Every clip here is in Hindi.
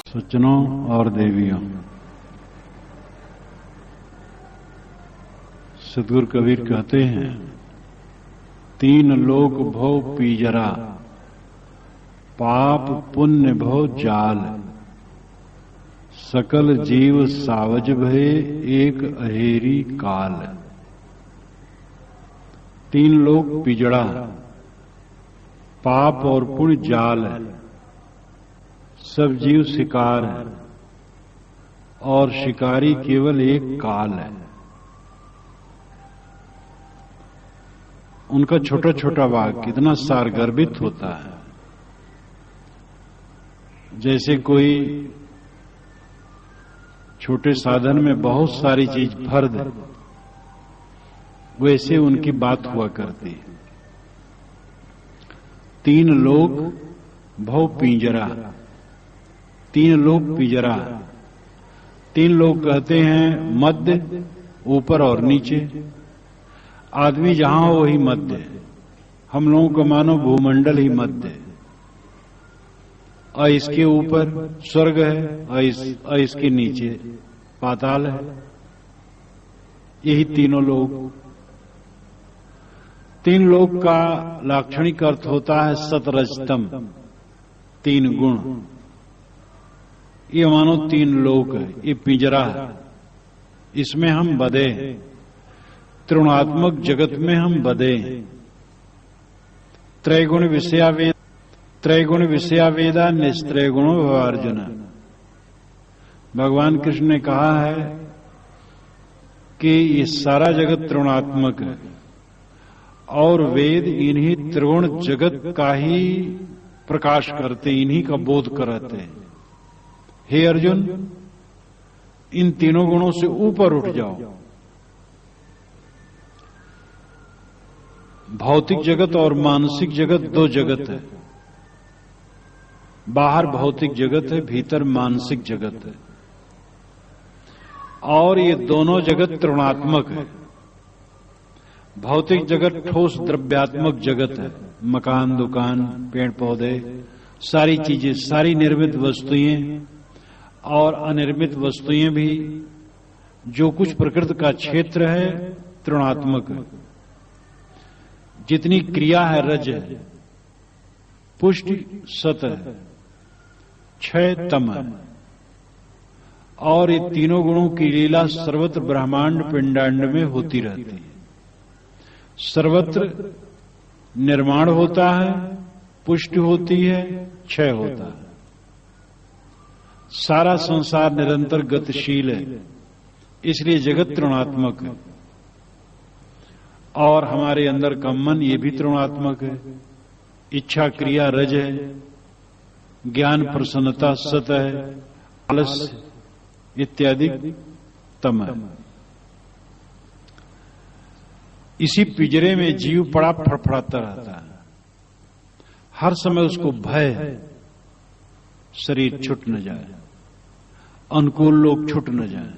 सज्जनों और देवियों, सद्गुरु कबीर कहते हैं, तीन लोक भव पीजरा, पाप पुण्य भव जाल, सकल जीव सावज भये एक अहेरी काल। तीन लोक पिजड़ा, पाप और पुण्य जाल है, सब जीव शिकार है और शिकारी केवल एक काल है। उनका छोटा छोटा वाक्य कितना सारगर्भित होता है। जैसे कोई छोटे साधन में बहुत सारी चीज भर दे, वैसे उनकी बात हुआ करती है। तीन लोक भव पिंजरा, तीन लोक पिंजरा। तीन लोग कहते हैं मध्य, ऊपर और नीचे। आदमी जहां हो वही मध्य है। हम लोगों का मानो भूमंडल ही मध्य है, और इसके ऊपर स्वर्ग है और इसके नीचे पाताल है। यही तीनों लोग। तीन लोक का लाक्षणिक अर्थ होता है सतरजतम, तीन गुण। ये मानो तीन लोक है, ये पिंजरा है, इसमें हम बधे हैं। त्रिगुणात्मक जगत में हम बधे हैं। त्रैगुण विषयावेद, त्रैगुण विषयावेदा निस्त्रैगुणो भवार्जुन। भगवान कृष्ण ने कहा है कि ये सारा जगत त्रिगुणात्मक है और वेद इन्हीं त्रिगुण जगत का ही प्रकाश करते, इन्हीं का बोध कराते हैं। हे अर्जुन, इन तीनों गुणों से ऊपर उठ जाओ। भौतिक जगत और मानसिक जगत दो जगत है। बाहर भौतिक जगत है, भीतर मानसिक जगत है, और ये दोनों जगत त्रिगुणात्मक है। भौतिक जगत ठोस द्रव्यात्मक जगत है। मकान, दुकान, पेड़ पौधे, सारी चीजें, सारी निर्मित वस्तुएं और अनिर्मित वस्तुएं भी, जो कुछ प्रकृति का क्षेत्र है, त्रिगुणात्मक है। जितनी क्रिया है रज है, पुष्टि सत है, क्षय तम है। और ये तीनों गुणों की लीला सर्वत्र ब्रह्मांड पिंडांड में होती रहती है। सर्वत्र निर्माण होता है, पुष्टि होती है, क्षय होता है। सारा संसार निरंतर गतिशील है, इसलिए जगत त्रिगुणात्मक है। और हमारे अंदर का मन, ये भी त्रिगुणात्मक है। इच्छा क्रिया रज है, ज्ञान प्रसन्नता सत है, आलस्य इत्यादि तम है। इसी पिंजरे में जीव पड़ा फड़फड़ाता रहता है। हर समय उसको भय है, शरीर छूट न जाए, अनुकूल लोग छूट न जाए,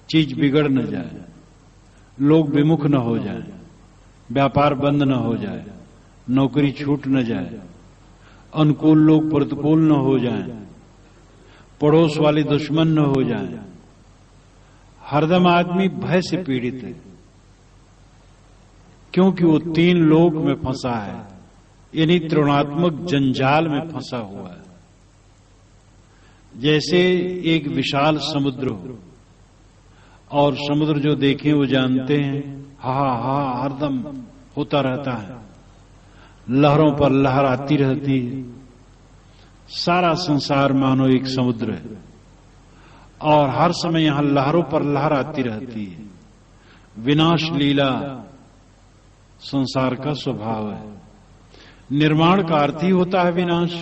चीज बिगड़ न जाए, लोग विमुख न हो जाए, व्यापार बंद न हो जाए, नौकरी छूट न जाए, अनुकूल लोग प्रतिकूल न हो जाएं, पड़ोस वाले दुश्मन न हो जाएं। हरदम आदमी भय से पीड़ित है, क्योंकि वो तीन लोक में फंसा है, यानी त्रिगुणात्मक जंजाल में फंसा हुआ है। जैसे एक विशाल समुद्र हो, और समुद्र जो देखें वो जानते हैं, हा हा हरदम होता रहता है, लहरों पर लहर आती रहती है। सारा संसार मानो एक समुद्र है, और हर समय यहां लहरों पर लहर आती रहती है। विनाश लीला संसार का स्वभाव है। निर्माण का अर्थ ही होता है विनाश,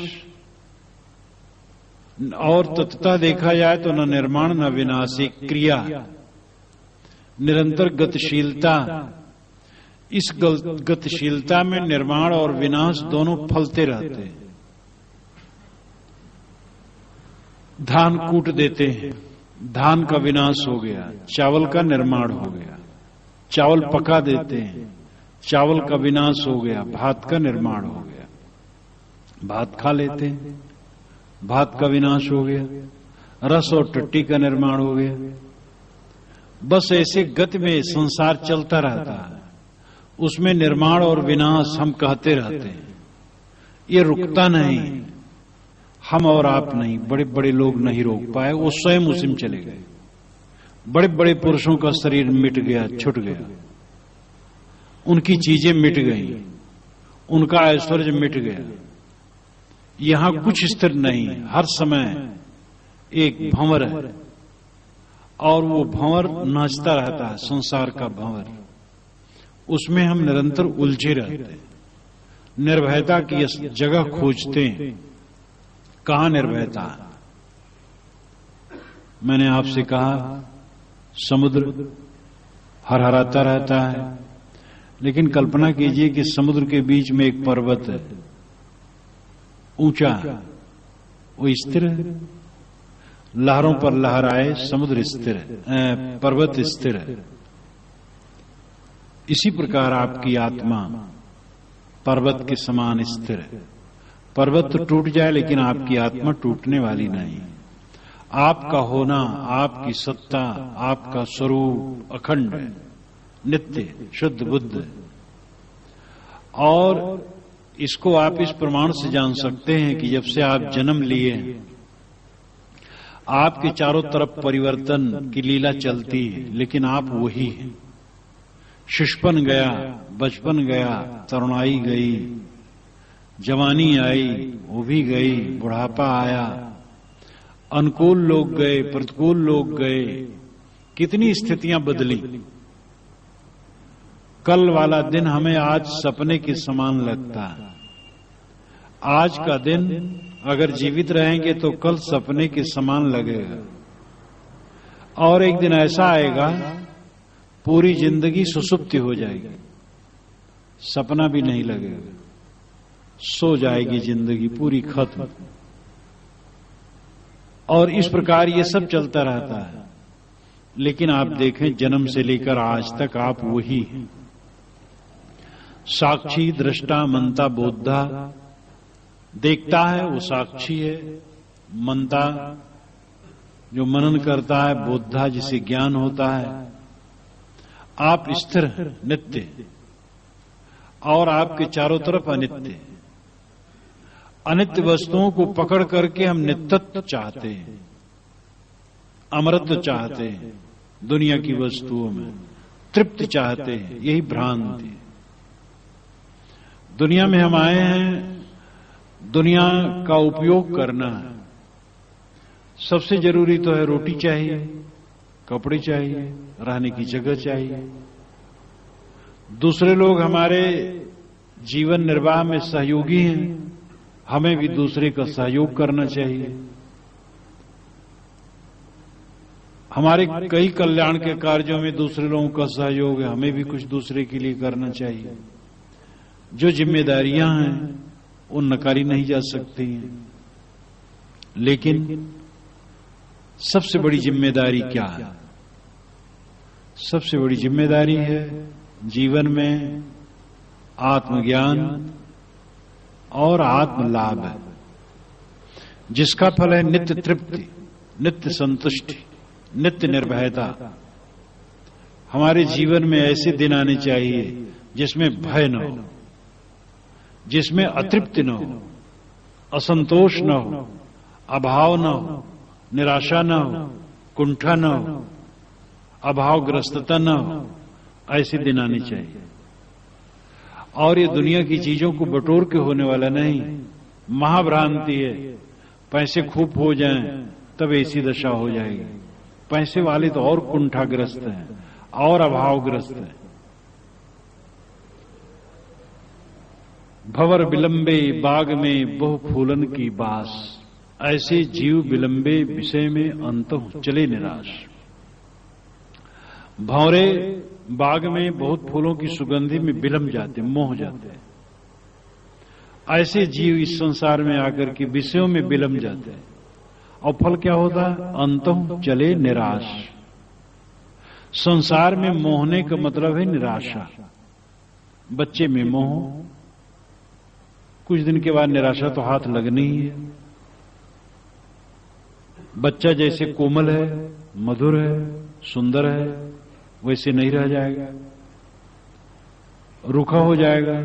और तत्वतः देखा जाए तो न निर्माण न विनाश, एक क्रिया, निरंतर गतिशीलता। इस गतिशीलता में निर्माण और विनाश दोनों फलते रहते हैं। धान कूट देते हैं, धान का विनाश हो गया, चावल का निर्माण हो गया। चावल पका देते हैं, चावल का विनाश हो गया, भात का निर्माण हो गया। भात खा लेते हैं, भात का विनाश हो गया। रस और टट्टी का निर्माण हो गया। बस ऐसे गति में संसार चलता रहता है, उसमें निर्माण और विनाश हम कहते रहते हैं, ये रुकता नहीं। हम और आप नहीं, बड़े बड़े लोग नहीं रोक पाए, वो स्वयं उसी में चले गए। बड़े बड़े पुरुषों का शरीर मिट गया, छूट गया, उनकी चीजें मिट गई, उनका ऐश्वर्य मिट गया। यहां कुछ स्थिर नहीं, हर समय एक भंवर है और वो भंवर नाचता रहता है, संसार का भंवर। उसमें हम निरंतर उलझे रहते हैं। निर्भयता की जगह खोजते हैं, कहां निर्भयता है? मैंने आपसे कहा समुद्र हरहराता रहता है, लेकिन कल्पना कीजिए कि समुद्र के बीच में एक पर्वत है, ऊंचा, वो स्थिर है। लहरों पर लहराए, समुद्र स्थिर है, पर्वत स्थिर है। इसी प्रकार आपकी आत्मा पर्वत के समान स्थिर है। पर्वत तो टूट जाए, लेकिन आपकी आत्मा टूटने वाली नहीं। आपका होना, आपकी सत्ता, आपका स्वरूप अखंड है, नित्य, शुद्ध, बुद्ध। और इसको आप इस प्रमाण से जान सकते हैं कि जब से आप जन्म लिए, आपके चारों तरफ परिवर्तन की लीला चलती है, लेकिन आप वही हैं। शिशुपन गया, बचपन गया, तरुणाई गई, जवानी आई, वो भी गई, बुढ़ापा आया, अनुकूल लोग गए, प्रतिकूल लोग गए, कितनी स्थितियां बदली। कल वाला दिन हमें आज सपने के समान लगता है। आज का दिन अगर जीवित रहेंगे तो कल सपने के समान लगेगा। और एक दिन ऐसा आएगा, पूरी जिंदगी सुसुप्ति हो जाएगी, सपना भी नहीं लगेगा, सो जाएगी जिंदगी पूरी, खत्म। और इस प्रकार ये सब चलता रहता है। लेकिन आप देखें, जन्म से लेकर आज तक आप वही हैं। साक्षी, दृष्टा, मनता, बोधा। देखता है वो साक्षी है, मनता जो मनन करता है, बोधा जिसे ज्ञान होता है। आप स्थिर हैं, नित्य, और आपके चारों तरफ अनित्य। अनित्य वस्तुओं को पकड़ करके हम नित्यत्व चाहते हैं, अमरत्व चाहते हैं, दुनिया की वस्तुओं में तृप्ति चाहते हैं। यही भ्रांति। दुनिया में हम आए हैं, दुनिया का उपयोग करना है। सबसे जरूरी तो है रोटी चाहिए, कपड़े चाहिए, रहने की जगह चाहिए। दूसरे लोग हमारे जीवन निर्वाह में सहयोगी हैं, हमें भी दूसरे का सहयोग करना चाहिए। हमारे कई कल्याण के कार्यों में दूसरे लोगों का सहयोग है, हमें भी कुछ दूसरे के लिए करना चाहिए। जो जिम्मेदारियां हैं वो नकारी नहीं जा सकती हैं। लेकिन सबसे बड़ी जिम्मेदारी क्या है? सबसे बड़ी जिम्मेदारी है जीवन में आत्मज्ञान और आत्मलाभ है, जिसका फल है नित्य तृप्ति, नित्य संतुष्टि, नित्य निर्भयता। हमारे जीवन में ऐसे दिन आने चाहिए जिसमें भय न हो, जिसमें अतृप्ति न हो, असंतोष न हो, अभाव न हो, निराशा न हो, कुंठा न हो, अभावग्रस्तता न हो। ऐसे दिन आने चाहिए। और ये दुनिया की चीजों को बटोर के होने वाला नहीं, महाभ्रांति है। पैसे खूब हो जाएं तब ऐसी दशा हो जाएगी। पैसे वाले तो और कुंठाग्रस्त हैं और अभावग्रस्त हैं। भंवर बिलंबे बाग में बहु फूलन की बास, ऐसे जीव बिलंबे विषय में अंतः चले निराश। भंवरे बाग में बहुत फूलों की सुगंधि में बिलम जाते, मोह जाते हैं। ऐसे जीव इस संसार में आकर के विषयों में बिलम जाते हैं और फल क्या होता है? अंतः चले निराश। संसार में मोहने का मतलब है निराशा। बच्चे में मोह, कुछ दिन के बाद निराशा तो हाथ लगनी ही है। बच्चा जैसे कोमल है, मधुर है, सुंदर है, वैसे नहीं रह जाएगा, रूखा हो जाएगा।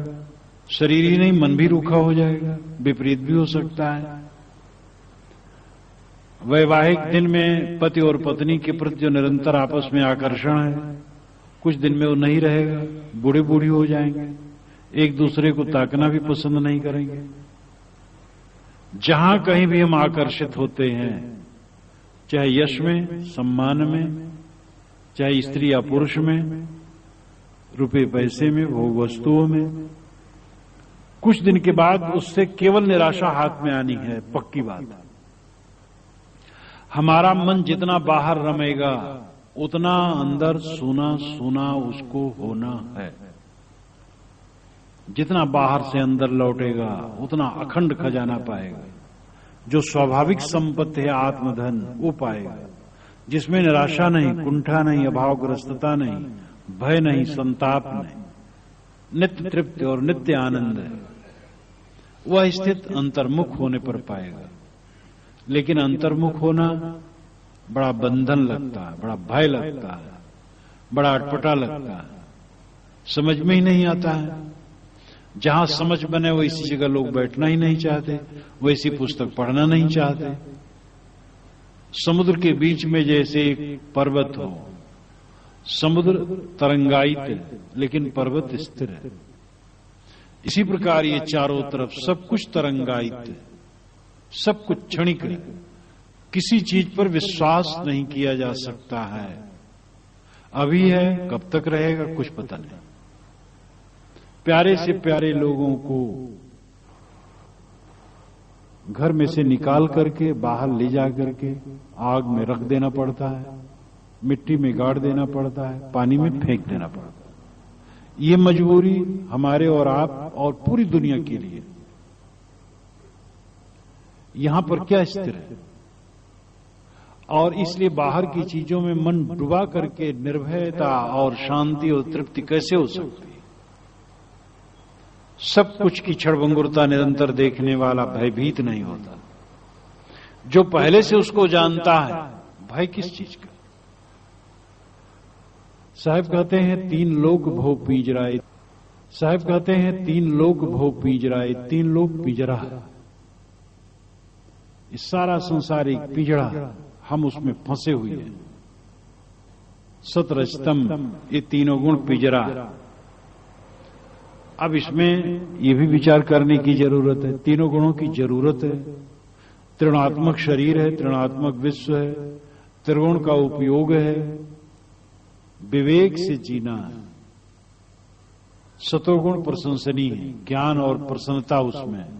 शरीर ही नहीं, मन भी रूखा हो जाएगा, विपरीत भी हो सकता है। वैवाहिक दिन में पति और पत्नी के प्रति जो निरंतर आपस में आकर्षण है, कुछ दिन में वो नहीं रहेगा, बूढ़े बूढ़ी हो जाएंगे, एक दूसरे को ताकना भी पसंद नहीं करेंगे। जहां कहीं भी हम आकर्षित होते हैं, चाहे यश में, सम्मान में, चाहे स्त्री या पुरुष में, रुपए पैसे में, भोग वस्तुओं में, कुछ दिन के बाद उससे केवल निराशा हाथ में आनी है, पक्की बात। हमारा मन जितना बाहर रमेगा उतना अंदर सूना सूना उसको होना है। जितना बाहर से अंदर लौटेगा उतना अखंड खजाना पाएगा। जो स्वाभाविक संपत्ति है आत्मधन, वो पाएगा, जिसमें निराशा नहीं, कुंठा नहीं, अभावग्रस्तता नहीं, भय नहीं, संताप नहीं, नित्य तृप्ति और नित्य आनंद है। वह स्थित अंतर्मुख होने पर पाएगा। लेकिन अंतर्मुख होना बड़ा बंधन लगता है, बड़ा भय लगता है, बड़ा अटपटा लगता है, समझ में ही नहीं आता है। जहां समझ बने वैसी जगह लोग बैठना ही नहीं चाहते, वैसी पुस्तक पढ़ना नहीं चाहते। समुद्र के बीच में जैसे एक पर्वत हो, समुद्र तरंगायित है लेकिन पर्वत स्थिर है। इसी प्रकार ये चारों तरफ सब कुछ तरंगायित है, सब कुछ क्षणिक है। किसी चीज पर विश्वास नहीं किया जा सकता है। अभी है, कब तक रहेगा कुछ पता नहीं। प्यारे से प्यारे लोगों को घर में से निकाल करके बाहर ले जा करके आग में रख देना पड़ता है, मिट्टी में गाड़ देना पड़ता है, पानी में फेंक देना पड़ता है। ये मजबूरी हमारे और आप और पूरी दुनिया के लिए। यहां पर क्या स्थिर है? और इसलिए बाहर की चीजों में मन डुबा करके निर्भयता और शांति और तृप्ति कैसे हो सकती है? सब कुछ की क्षणभंगुरता निरंतर देखने वाला भयभीत नहीं होता। जो पहले से उसको जानता है, भय किस चीज का? साहब कहते हैं 3 लोक भो पिंजराए। साहब कहते हैं 3 लोक भो पिंजराए, 3 लोक पिंजरा। इस सारा संसार एक पिंजड़ा, हम उसमें फंसे हुए हैं। सतरजतम, ये तीनों गुण पिंजरा। अब इसमें यह भी विचार करने की जरूरत है, तीनों गुणों की जरूरत है। त्रिगुणात्मक शरीर है, त्रिगुणात्मक विश्व है, त्रिगुण का उपयोग है, विवेक से जीना है। सतोगुण प्रशंसनीय है, ज्ञान और प्रसन्नता उसमें है।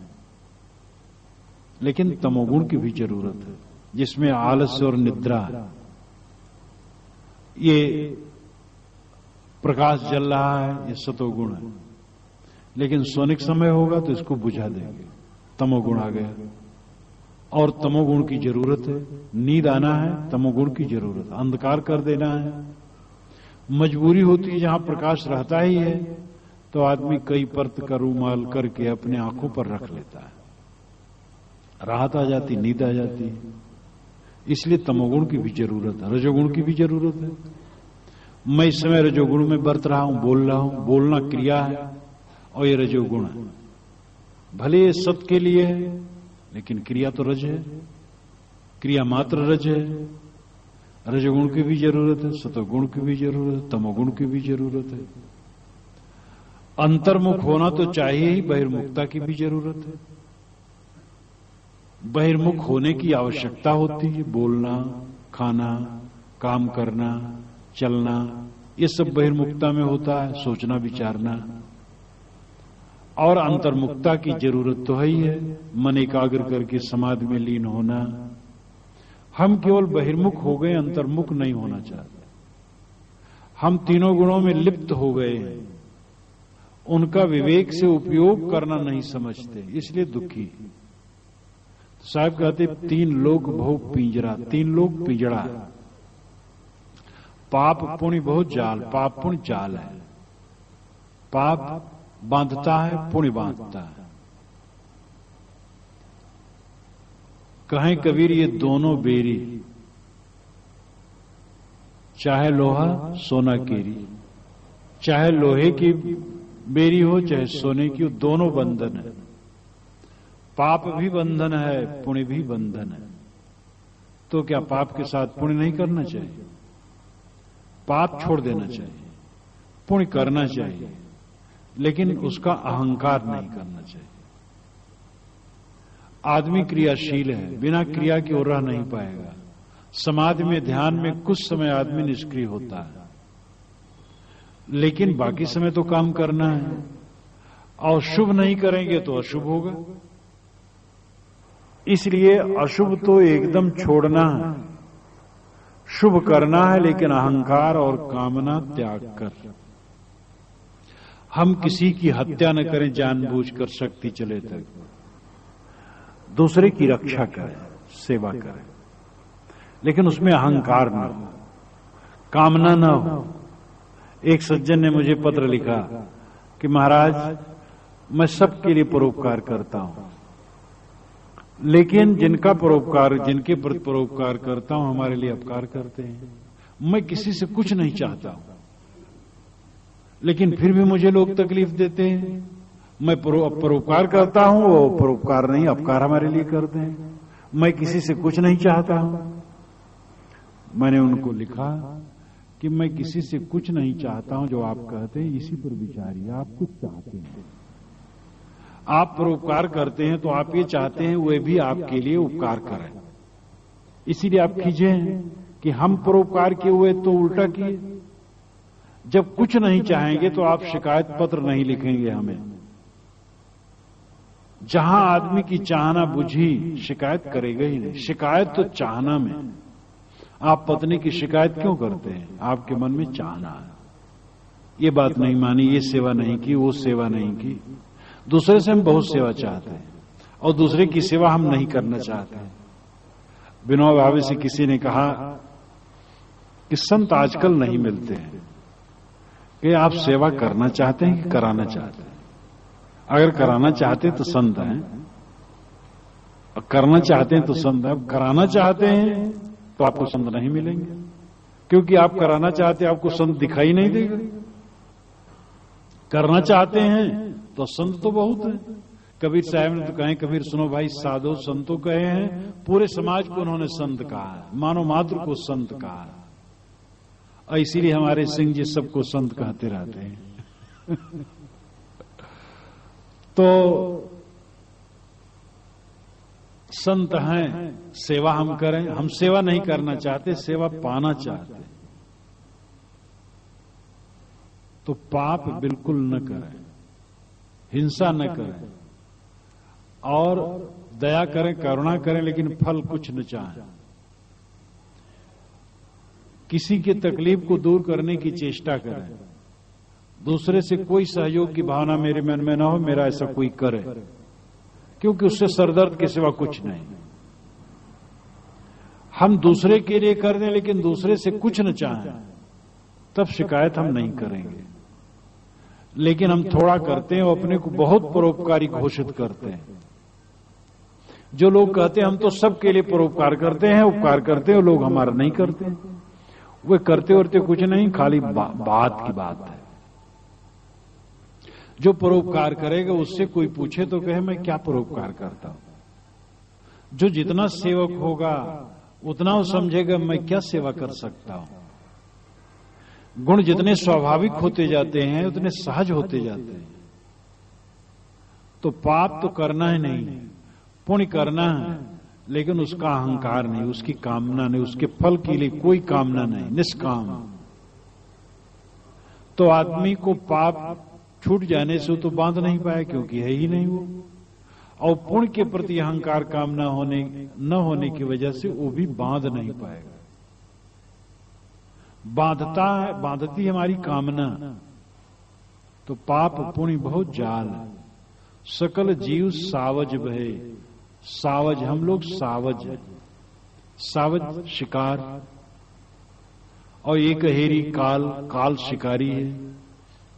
लेकिन तमोगुण की भी जरूरत है, जिसमें आलस्य और निद्रा है। ये प्रकाश जल रहा है, ये सतोगुण है। लेकिन सोनिक समय होगा तो इसको बुझा देंगे, तमोगुण आ गया। और तमोगुण की जरूरत है। नींद आना है, तमोगुण की जरूरत है। अंधकार कर देना है, मजबूरी होती है। जहां प्रकाश रहता ही है तो आदमी कई परत का रूमाल करके अपने आंखों पर रख लेता है, राहत आ जाती, नींद आ जाती है। इसलिए तमोगुण की भी जरूरत है, रजोगुण की भी जरूरत है। मैं इस समय रजोगुण में बरत रहा हूं, बोल रहा हूं, बोलना क्रिया है और ये रजोगुण है। भले ये सत के लिए है लेकिन क्रिया तो रज है, क्रिया मात्र रज है। रजोगुण की भी जरूरत है, सतोगुण की भी जरूरत है, तमोगुण की भी जरूरत है। अंतर्मुख होना तो चाहिए ही, बहिर्मुखता की भी जरूरत है। बहिर्मुख होने की आवश्यकता होती है। बोलना, खाना, काम करना, चलना, ये सब बहिर्मुखता में होता है। सोचना, विचारना। और अंतर्मुखता की जरूरत तो है ही है, मन एकाग्र करके समाधि में लीन होना। हम केवल बहिर्मुख हो गए, अंतर्मुख नहीं होना चाहते। हम तीनों गुणों में लिप्त हो गए हैं, उनका विवेक से उपयोग करना नहीं समझते, इसलिए दुखी। साहब कहते 3 लोक बहुत पिंजरा, 3 लोक पिंजरा। पाप पुण्य बहुत जाल, पाप पुण्य जाल है। पाप बांधता है, पुण्य बांधता है। कहें कबीर ये दोनों बेरी, चाहे लोहा सोना केरी, चाहे लोहे की बेरी हो चाहे सोने की हो, दोनों बंधन है। पाप भी बंधन है, पुण्य भी बंधन है। तो क्या पाप के साथ पुण्य नहीं करना चाहिए? पाप छोड़ देना चाहिए, पुण्य करना चाहिए, लेकिन उसका अहंकार नहीं करना चाहिए। आदमी क्रियाशील है, बिना क्रिया के और रह नहीं पाएगा। समाधि में, ध्यान में कुछ समय आदमी निष्क्रिय होता है, लेकिन बाकी समय तो काम करना है। और शुभ नहीं करेंगे तो अशुभ होगा। इसलिए अशुभ तो एकदम छोड़ना है, शुभ करना है, लेकिन अहंकार और कामना त्याग कर। हम किसी की हत्या न करें जानबूझकर, शक्ति चले तक। दूसरे की रक्षा करें, सेवा करें, लेकिन उसमें अहंकार न हो, कामना न हो। एक सज्जन ने मुझे पत्र लिखा कि महाराज मैं सबके लिए परोपकार करता हूं, लेकिन जिनका परोपकार, जिनके प्रति परोपकार करता हूं हमारे लिए अपकार करते हैं। मैं किसी से कुछ नहीं चाहता हूं, लेकिन फिर भी मुझे लोग तकलीफ देते हैं। मैं परोपकार करता हूं, वो परोपकार नहीं अपकार हमारे लिए करते हैं। मैं किसी से कुछ नहीं चाहता हूं। मैंने उनको लिखा कि मैं किसी से कुछ नहीं चाहता हूं, जो आप कहते हैं इसी पर विचारिए। आप कुछ चाहते हैं, आप परोपकार करते हैं, तो आप ये चाहते हैं वे भी आपके लिए उपकार करें। इसीलिए आप कीजिए कि हम परोपकार किए हुए तो उल्टा किए। जब कुछ नहीं चाहेंगे तो आप शिकायत पत्र नहीं लिखेंगे हमें। जहां आदमी की चाहना बुझी, शिकायत करेगा ही नहीं। शिकायत तो चाहना में। आप पत्नी की शिकायत क्यों करते हैं? आपके मन में चाहना है, ये बात नहीं मानी, ये सेवा नहीं की, वो सेवा नहीं की। दूसरे से हम बहुत सेवा चाहते हैं और दूसरे की सेवा हम नहीं करना चाहते हैं। विनोबा भावे से किसी ने कहा कि संत आजकल नहीं मिलते हैं, कि आप सेवा करना चाहते हैं कि कराना चाहते हैं? अगर कराना चाहते हैं तो संत हैं, और करना चाहते हैं तो संत हैं। कराना चाहते हैं तो आपको संत नहीं मिलेंगे, क्योंकि आप कराना चाहते हैं, आपको संत दिखाई नहीं देगा। करना चाहते हैं तो संत तो बहुत है। कबीर साहब ने तो कहे, कबीर सुनो भाई, साधु संतों कहे हैं, पूरे समाज को उन्होंने संत कहा है, मानव मात्र को संत कहा है। और इसीलिए हमारे सिंह जी सबको संत कहते रहते हैं। तो संत हैं, सेवा हम करें। हम सेवा नहीं करना चाहते, सेवा पाना चाहते। तो पाप बिल्कुल न करें, हिंसा न करें, और दया करें, करुणा करें, लेकिन फल कुछ न चाहें। किसी की तकलीफ को दूर करने की चेष्टा करें। दूसरे से कोई सहयोग की भावना मेरे मन में न हो, मेरा ऐसा कोई करे, क्योंकि उससे सरदर्द के सिवा कुछ नहीं। हम दूसरे के लिए कर दें, लेकिन दूसरे से कुछ न चाहें, तब शिकायत हम नहीं करेंगे। लेकिन हम थोड़ा करते हैं और अपने को बहुत परोपकारी घोषित करते हैं। जो लोग कहते हैं हम तो सबके लिए परोपकार करते हैं, उपकार करते हैं, लोग हमारा नहीं करते, वे करते करते कुछ नहीं, खाली बात की बात है। जो परोपकार करेगा उससे कोई पूछे तो कहे मैं क्या परोपकार करता हूं। जो जितना सेवक होगा उतना वो समझेगा मैं क्या सेवा कर सकता हूं। गुण जितने स्वाभाविक होते जाते हैं उतने सहज होते जाते हैं। तो पाप तो करना ही नहीं, पुण्य करना है, लेकिन उसका अहंकार नहीं, उसकी कामना नहीं, उसके फल के लिए कोई कामना नहीं, निष्काम। तो आदमी को पाप छूट जाने से तो बांध नहीं पाया, क्योंकि है ही नहीं वो। और पुण्य के प्रति अहंकार कामना न होने की वजह से वो भी बांध नहीं पाएगा। बांधती हमारी कामना। तो पाप पुण्य बहुत जाल, सकल जीव सावज बहे, सावज, हम लोग सावज हैं। सावज शिकार, और एक हेरी काल, काल शिकारी है।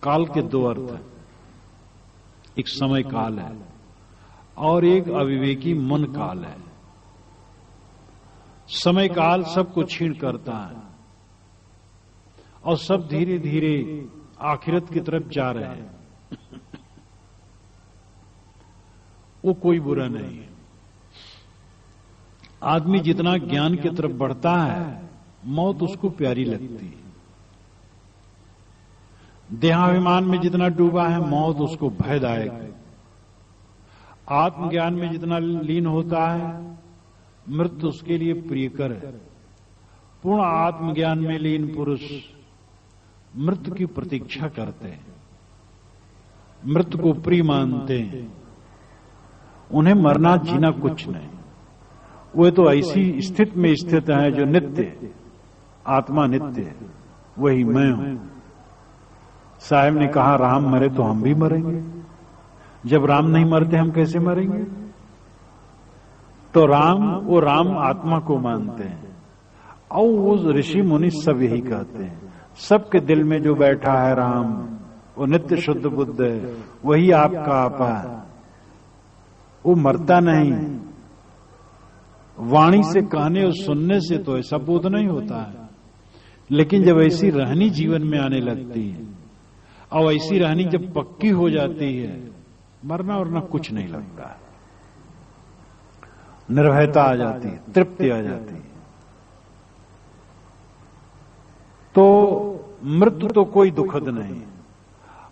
काल के दो अर्थ हैं, एक समय काल है और एक अविवेकी मन काल है। समय काल सबको छीन करता है और सब धीरे धीरे आखिरत की तरफ जा रहे हैं। वो कोई बुरा नहीं है। आदमी जितना ज्ञान की तरफ बढ़ता है, मौत उसको प्यारी लगती है। देहाभिमान में जितना डूबा है, मौत उसको भयदायक है। आत्मज्ञान में जितना लीन होता है, मृत्यु उसके लिए प्रियकर है। पूर्ण आत्मज्ञान में लीन पुरुष मृत्यु की प्रतीक्षा करते हैं, मृत्यु को प्रिय मानते हैं। उन्हें मरना जीना कुछ नहीं। वे तो ऐसी स्थिति में स्थित है जो नित्य है। आत्मा नित्य है, वही मैं हूं। साहब ने कहा राम मरे तो हम भी मरेंगे। जब राम नहीं मरते हम कैसे मरेंगे? तो वो राम आत्मा को मानते हैं। और वो ऋषि मुनि सब यही कहते हैं। सबके दिल में जो बैठा है राम, वो नित्य शुद्ध बुद्ध है, वही आपका आपा है। वो मरता नहीं। वाणी से कहने और सुनने से तो ऐसा बोध नहीं होता है, लेकिन जब ऐसी रहनी जीवन में आने लगती है और ऐसी रहनी जब पक्की हो जाती है, मरना वरना कुछ नहीं लगता है। निर्भयता आ जाती है, तृप्ति आ जाती है। तो मृत्यु तो कोई दुखद नहीं,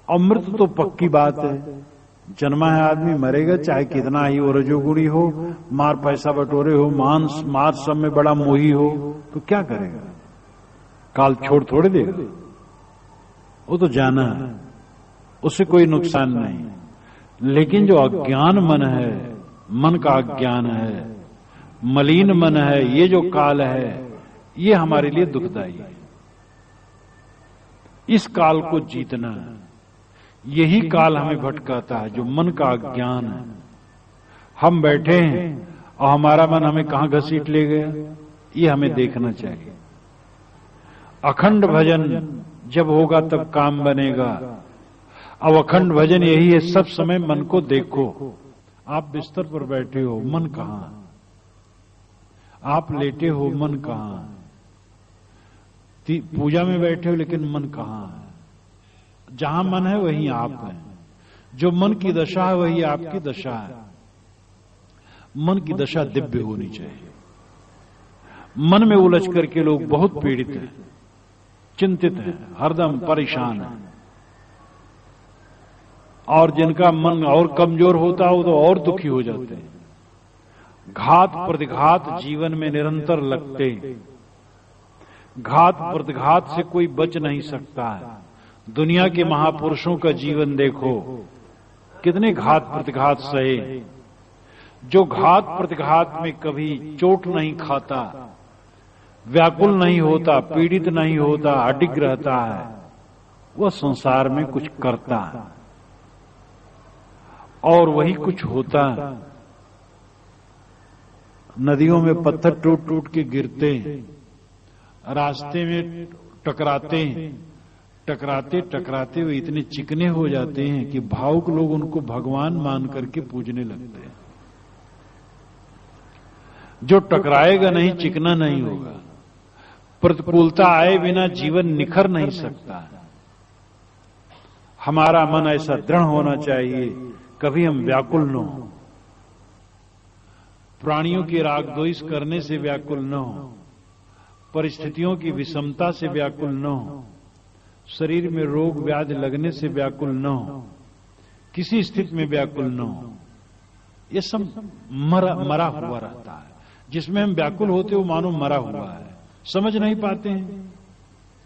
और मृत्यु तो पक्की बात है। जन्मा है आदमी, मरेगा, चाहे कितना ही वो रजोगुणी हो, मार पैसा बटोरे हो, मांस मार सब में बड़ा मोही हो, तो क्या करेगा? काल छोड़ थोड़े देगा। वो तो जाना है, उससे कोई नुकसान नहीं। लेकिन जो अज्ञान मन है, मन का अज्ञान है, मलिन मन है, ये जो काल है, ये हमारे लिए दुखदायी है। इस काल को जीतना है। यही काल हमें भटकाता है, जो मन का अज्ञान है। हम बैठे हैं और हमारा मन हमें कहां घसीट ले गया, ये हमें देखना चाहिए। अखंड भजन जब होगा तब काम बनेगा। अब अखंड भजन यही है, सब समय मन को देखो। आप बिस्तर पर बैठे हो, मन कहां? आप लेटे हो, मन कहां? पूजा में बैठे हो, लेकिन मन कहां है? जहां मन है वहीं आप हैं। जो मन की दशा है वही आपकी दशा है। मन की दशा दिव्य होनी चाहिए। मन में उलझ करके लोग बहुत पीड़ित हैं, चिंतित हैं, हरदम परेशान हैं। और जिनका मन और कमजोर होता हो तो और दुखी हो जाते हैं। घात प्रतिघात जीवन में निरंतर लगते। घात प्रतिघात से कोई बच नहीं सकता है। दुनिया के महापुरुषों का जीवन देखो, कितने घात प्रतिघात सहे। जो घात प्रतिघात में कभी चोट नहीं खाता, व्याकुल नहीं होता, पीड़ित नहीं होता, अडिग रहता है, वह संसार में कुछ करता है। और वही कुछ होता है। नदियों में पत्थर टूट टूट के गिरते हैं, रास्ते में टकराते हैं, टकराते टकराते वे इतने चिकने हो जाते हैं कि भावुक लोग उनको भगवान मान करके पूजने लगते हैं। जो टकराएगा नहीं, चिकना नहीं होगा। प्रतिकूलता आए बिना जीवन निखर नहीं सकता। हमारा मन ऐसा दृढ़ होना चाहिए, कभी हम व्याकुल न हो। प्राणियों की रागद्वेष करने से व्याकुल न हो, परिस्थितियों की विषमता से व्याकुल न हो, शरीर में रोग व्याधि लगने से व्याकुल न हो, किसी स्थिति में व्याकुल न हो। ये सब मरा हुआ रहता है। जिसमें हम व्याकुल होते हो मानो मरा हुआ है, समझ नहीं पाते हैं।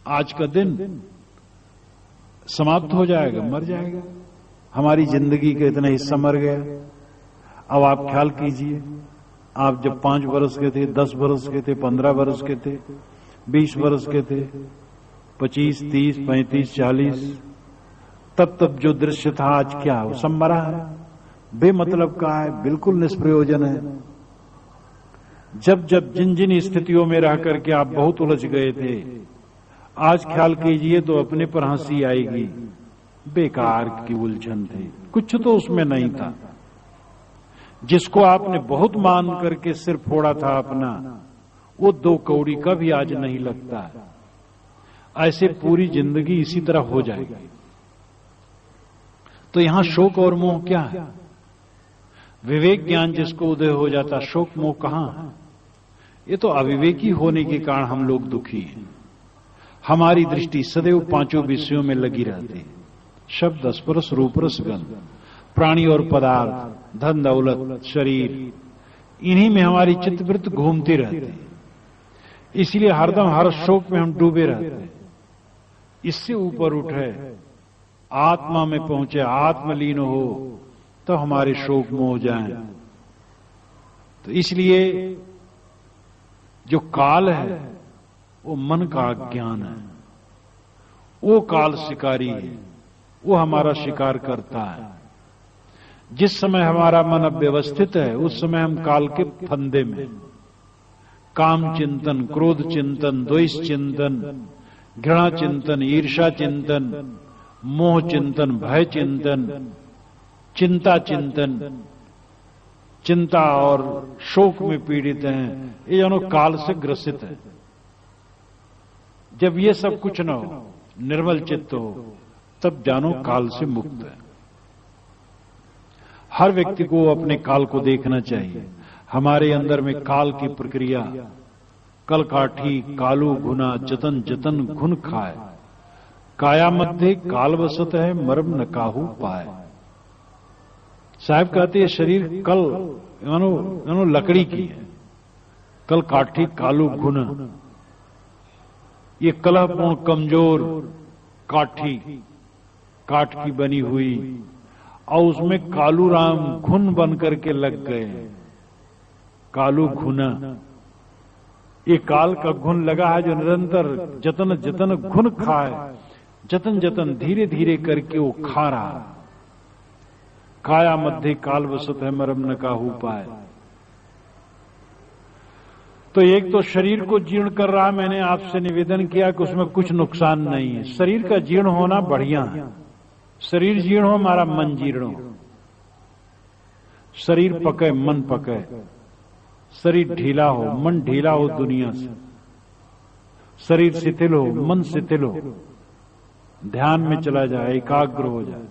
आज का दिन समाप्त हो जाएगा, मर जाएगा। हमारी जिंदगी का इतना हिस्सा मर गया। अब आप ख्याल कीजिए, आप जब 5 वर्ष के थे, 10 वर्ष के थे, 15 वर्ष के थे, 20 वर्ष के थे, 25, 30, 35, 40, तब जो दृश्य था आज क्या, वो सब मरा है। बेमतलब का है, बिल्कुल निष्प्रयोजन है। जब जब जिन जिन स्थितियों में रह करके आप बहुत उलझ गए थे, आज ख्याल कीजिए तो अपने पर हंसी आएगी। बेकार की उलझन थी, कुछ तो उसमें नहीं था। जिसको आपने बहुत मान करके सिर फोड़ा था अपना, वो 2 कौड़ी का भी आज नहीं लगता है। ऐसे पूरी जिंदगी इसी तरह हो जाएगी। तो यहां शोक और मोह क्या है? विवेक ज्ञान जिसको उदय हो जाता, शोक मोह कहां है? ये तो अविवेकी होने के कारण हम लोग दुखी हैं। हमारी दृष्टि सदैव 5 विषयों में लगी रहती है। शब्द, स्पर्श, रूप, रस, गंध, प्राणी और पदार्थ, धन दौलत, शरीर, इन्हीं में हमारी चित्तवृत्ति घूमती रहती है। इसलिए हरदम हर शोक में हम डूबे रहते हैं। इससे ऊपर उठे, आत्मा में पहुंचे, आत्मलीन हो, तो हमारे शोक मोह जाएं। तो इसलिए जो काल है वो मन का अज्ञान है। वो काल शिकारी है, वो हमारा शिकार करता है। जिस समय हमारा मन अव्यवस्थित है, उस समय हम काल के फंदे में, काम चिंतन, क्रोध चिंतन, द्वेष चिंतन, घृणा चिंतन, ईर्षा चिंतन, मोह चिंतन, भय चिंतन, चिंता चिंतन, चिंता और शोक में पीड़ित हैं। ये दोनों काल से ग्रसित है। जब ये सब कुछ न हो, निर्मल चित्त हो, तब जानो काल से मुक्त है। हर व्यक्ति को अपने काल को देखना चाहिए। हमारे अंदर में काल की प्रक्रिया, कल काठी कालू घुना, जतन जतन घुन खाए, काया मध्य काल वसत है, मरम न काहू पाए। साहब कहते हैं शरीर कल मानो लकड़ी की है, कल काठी कालू घुना, ये कलहपूर्ण कमजोर काठी, काठ की बनी हुई, और उसमें कालू राम घुन बन करके लग गए। कालू घुना, ये काल का घुन लगा है जो निरंतर जतन जतन घुन खाए, जतन जतन धीरे धीरे करके वो खा रहा। काया मध्य काल वसत है, मरम न काहू पाए। तो एक तो शरीर को जीर्ण कर रहा, मैंने आपसे निवेदन किया कि उसमें कुछ नुकसान नहीं है। शरीर का जीर्ण होना बढ़िया है। शरीर जीर्ण हो, हमारा मन जीर्ण हो। शरीर पके, मन पके। शरीर ढीला हो, मन ढीला हो दुनिया से। शरीर शिथिल हो, मन शिथिल हो, ध्यान में चला जाए, एकाग्र हो जाए।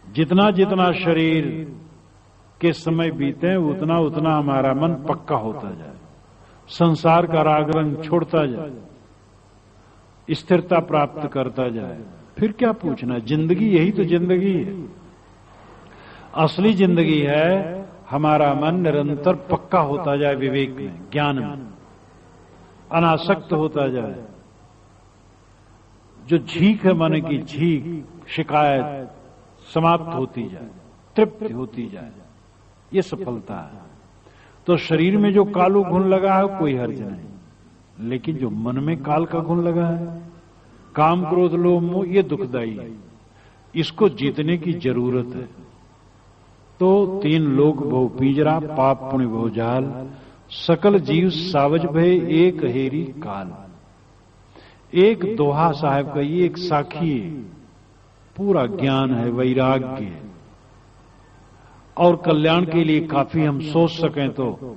जितना जितना शरीर के समय बीते, उतना उतना हमारा मन पक्का होता जाए, संसार का राग रंग छोड़ता जाए, स्थिरता प्राप्त करता जाए। फिर क्या पूछना, जिंदगी यही तो जिंदगी है। असली जिंदगी है हमारा मन निरंतर पक्का होता जाए, विवेक में, ज्ञान में अनासक्त होता जाए। जो झीक है मन की, झीक शिकायत समाप्त होती जाए, तृप्ति होती जाए, ये सफलता है। तो शरीर में जो कालू घुन लगा है कोई हर्ज नहीं, लेकिन जो मन में काल का घुन लगा है, काम क्रोध लोभ मोह, ये दुखदाई है। इसको जीतने की जरूरत है। तो 3 लोक भव पीजरा, पाप पुण्य भव जाल, सकल जीव सावज भय एक हेरी काल। एक दोहा साहब का, ये एक साखी है, पूरा ज्ञान है, वैराग्य है, और कल्याण के लिए काफी हम सोच सकें तो